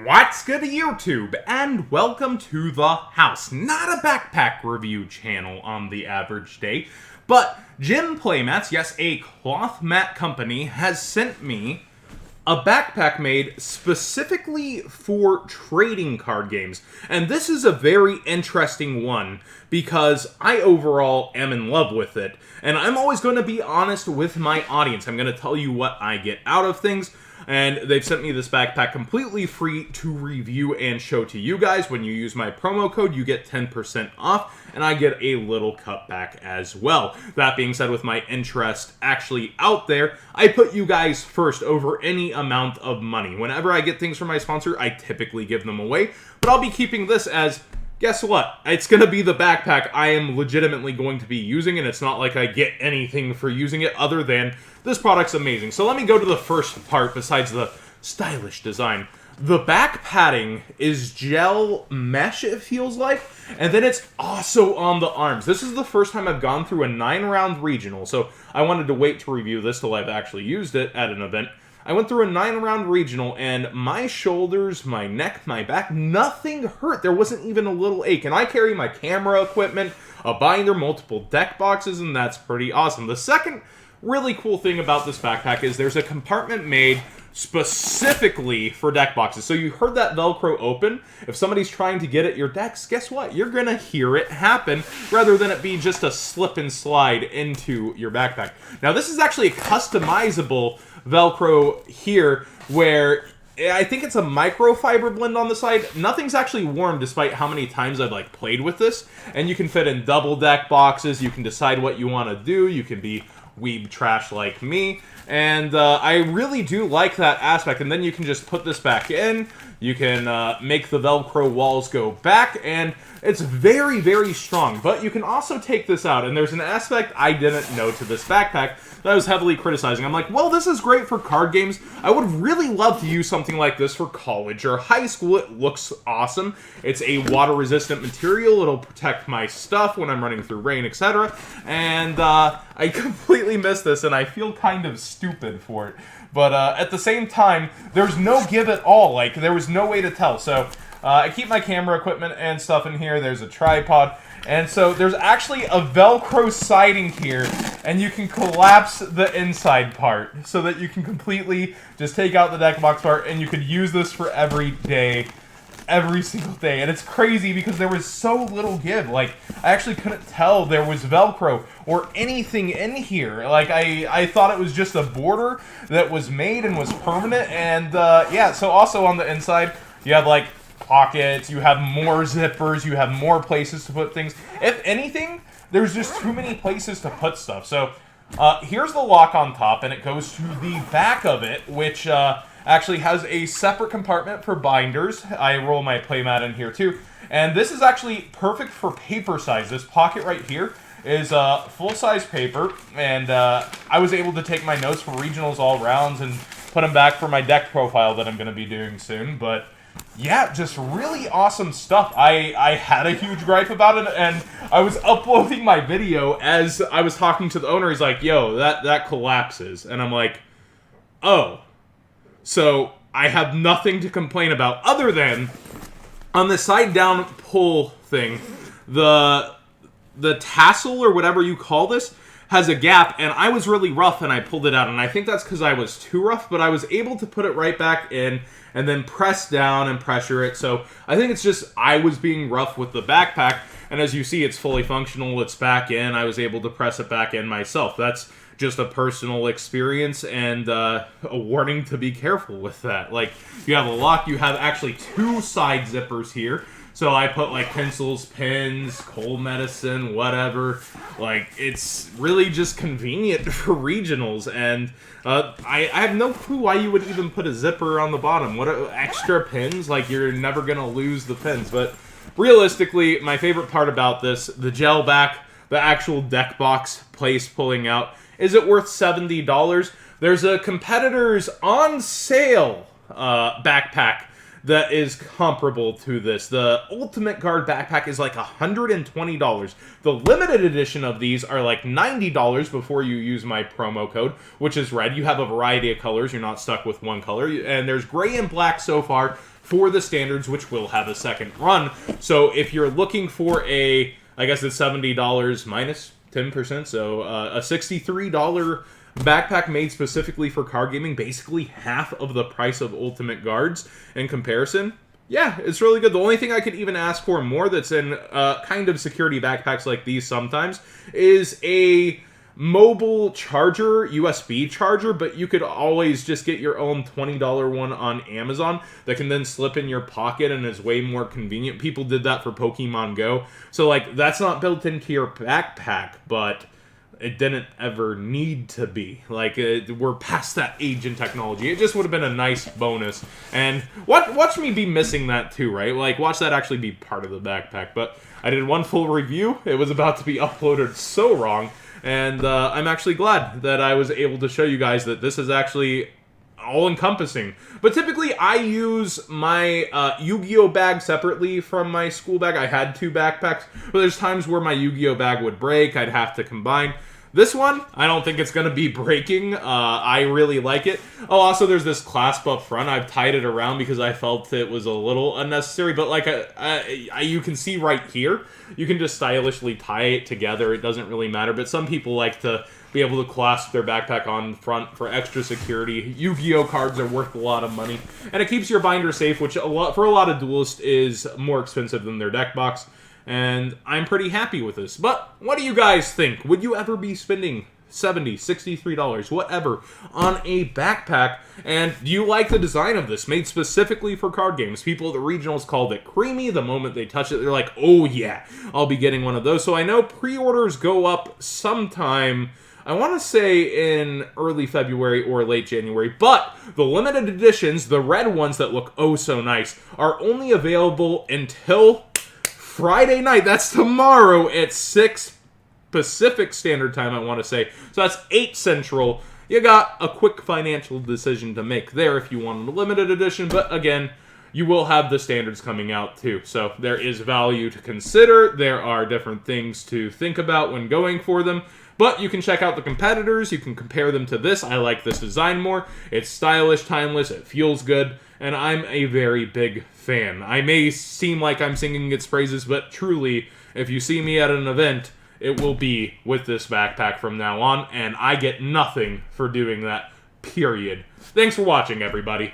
What's good YouTube, and welcome to the house. Not a backpack review channel on the average day, but Gym Playmats, yes, a cloth mat company, has sent me a backpack made specifically for trading card games. And this is a very interesting one because I overall am in love with it. And I'm always going to be honest with my audience. I'm going to tell you what I get out of things. And they've sent me this backpack completely free to review and show to you guys. When you use my promo code, you get 10% off, and I get a little cutback as well. That being said, with my interest actually out there, I put you guys first over any amount of money. Whenever I get things from my sponsor, I typically give them away, but I'll be keeping this as, guess what? It's going to be the backpack I am legitimately going to be using, and it's not like I get anything for using it other than this product's amazing. So let me go to the first part besides the stylish design. The back padding is gel mesh, it feels like, and then it's also on the arms. This is the first time I've gone through a 9-round regional, so I wanted to wait to review this till I've actually used it at an event. I went through a 9-round regional, and my shoulders, my neck, my back, nothing hurt. There wasn't even a little ache. And I carry my camera equipment, a binder, multiple deck boxes, and that's pretty awesome. The second really cool thing about this backpack is there's a compartment made specifically for deck boxes. So you heard that Velcro open. If somebody's trying to get at your decks, guess what? You're going to hear it happen rather than it be just a slip and slide into your backpack. Now, this is actually a customizable Velcro here where I think it's a microfiber blend on the side. Nothing's actually warm despite how many times I've played with this. And you can fit in double deck boxes. You can decide what you want to do. You can be weeb trash like me. And I really do like that aspect. And then you can just put this back in. You can make the Velcro walls go back. And it's very, very strong. But you can also take this out. And there's an aspect I didn't know to this backpack that I was heavily criticizing. I'm like, well, this is great for card games. I would really love to use something like this for college or high school. It looks awesome. It's a water-resistant material. It'll protect my stuff when I'm running through rain, etc. And I completely missed this, and I feel kind of stupid for it. But at the same time, there's no give at all. There was no way to tell. So I keep my camera equipment and stuff in here. There's a tripod. And so there's actually a Velcro siding here, and you can collapse the inside part so that you can completely just take out the deck box part, and you could use this for every day, every single day. And it's crazy because there was so little give. I actually couldn't tell there was Velcro or anything in here. I thought it was just a border that was made and was permanent. And yeah, so also on the inside, you have pockets, you have more zippers, you have more places to put things. If anything, there's just too many places to put stuff. So here's the lock on top, and it goes to the back of it, which actually has a separate compartment for binders. I roll my playmat in here too. And this is actually perfect for paper size. This pocket right here is full-size paper, and I was able to take my notes for regionals all rounds and put them back for my deck profile that I'm going to be doing soon. But yeah, just really awesome stuff. I had a huge gripe about it, and I was uploading my video as I was talking to the owner. He's like, yo, that collapses. And I'm like, oh. So I have nothing to complain about other than on the side down pull thing, the tassel or whatever you call this has a gap, and I was really rough and I pulled it out, and I think that's because I was too rough, but I was able to put it right back in and then press down and pressure it. So I think it's just I was being rough with the backpack, and as you see, it's fully functional. It's back in. I was able to press it back in myself. That's just a personal experience, and a warning to be careful with that. You have a lock. You have actually 2 side zippers here. So I put pencils, pens, cold medicine, whatever. It's really just convenient for regionals. And I have no clue why you would even put a zipper on the bottom. What extra pins? You're never going to lose the pins. But realistically, my favorite part about this, the gel back, the actual deck box place pulling out, is it worth $70? There's a competitor's on sale backpack that is comparable to this. The Ultimate Guard backpack is $120. The limited edition of these are $90 before you use my promo code, which is red. You have a variety of colors. You're not stuck with one color. And there's gray and black so far. for the standards, which will have a second run. So if you're looking for I guess it's $70 minus 10%, so a $63 backpack made specifically for card gaming, basically half of the price of Ultimate Guards in comparison. Yeah, it's really good. The only thing I could even ask for more that's in kind of security backpacks like these sometimes is a mobile charger, USB charger, but you could always just get your own $20 one on Amazon that can then slip in your pocket and is way more convenient. People did that for Pokemon Go. So, like, that's not built into your backpack, but it didn't ever need to be. Like, we're past that age in technology. It just would have been a nice bonus. And watch me be missing that too, right? Like, watch that actually be part of the backpack. But I did one full review. It was about to be uploaded so wrong. And I'm actually glad that I was able to show you guys that this is actually all-encompassing. But typically, I use my Yu-Gi-Oh! Bag separately from my school bag. I had two backpacks, but there's times where my Yu-Gi-Oh! Bag would break. I'd have to combine. This one, I don't think it's going to be breaking. I really like it. Oh, also, there's this clasp up front. I've tied it around because I felt it was a little unnecessary. But like you can see right here, you can just stylishly tie it together. It doesn't really matter. But some people like to be able to clasp their backpack on front for extra security. Yu-Gi-Oh! Cards are worth a lot of money. And it keeps your binder safe, which for a lot of duelists is more expensive than their deck box. And I'm pretty happy with this. But what do you guys think? Would you ever be spending $70, $63, whatever, on a backpack? And do you like the design of this, made specifically for card games? People at the regionals called it creamy. The moment they touch it, they're like, oh yeah, I'll be getting one of those. So I know pre-orders go up sometime, I want to say in early February or late January, but the limited editions, the red ones that look oh so nice, are only available until Friday night. That's tomorrow at 6 Pacific Standard Time, I want to say. So that's 8 Central. You got a quick financial decision to make there if you want a limited edition, but again, you will have the standards coming out too. So there is value to consider. There are different things to think about when going for them. But you can check out the competitors. You can compare them to this. I like this design more. It's stylish, timeless, it feels good, and I'm a very big fan. I may seem like I'm singing its praises, but truly, if you see me at an event, it will be with this backpack from now on, and I get nothing for doing that, period. Thanks for watching, everybody.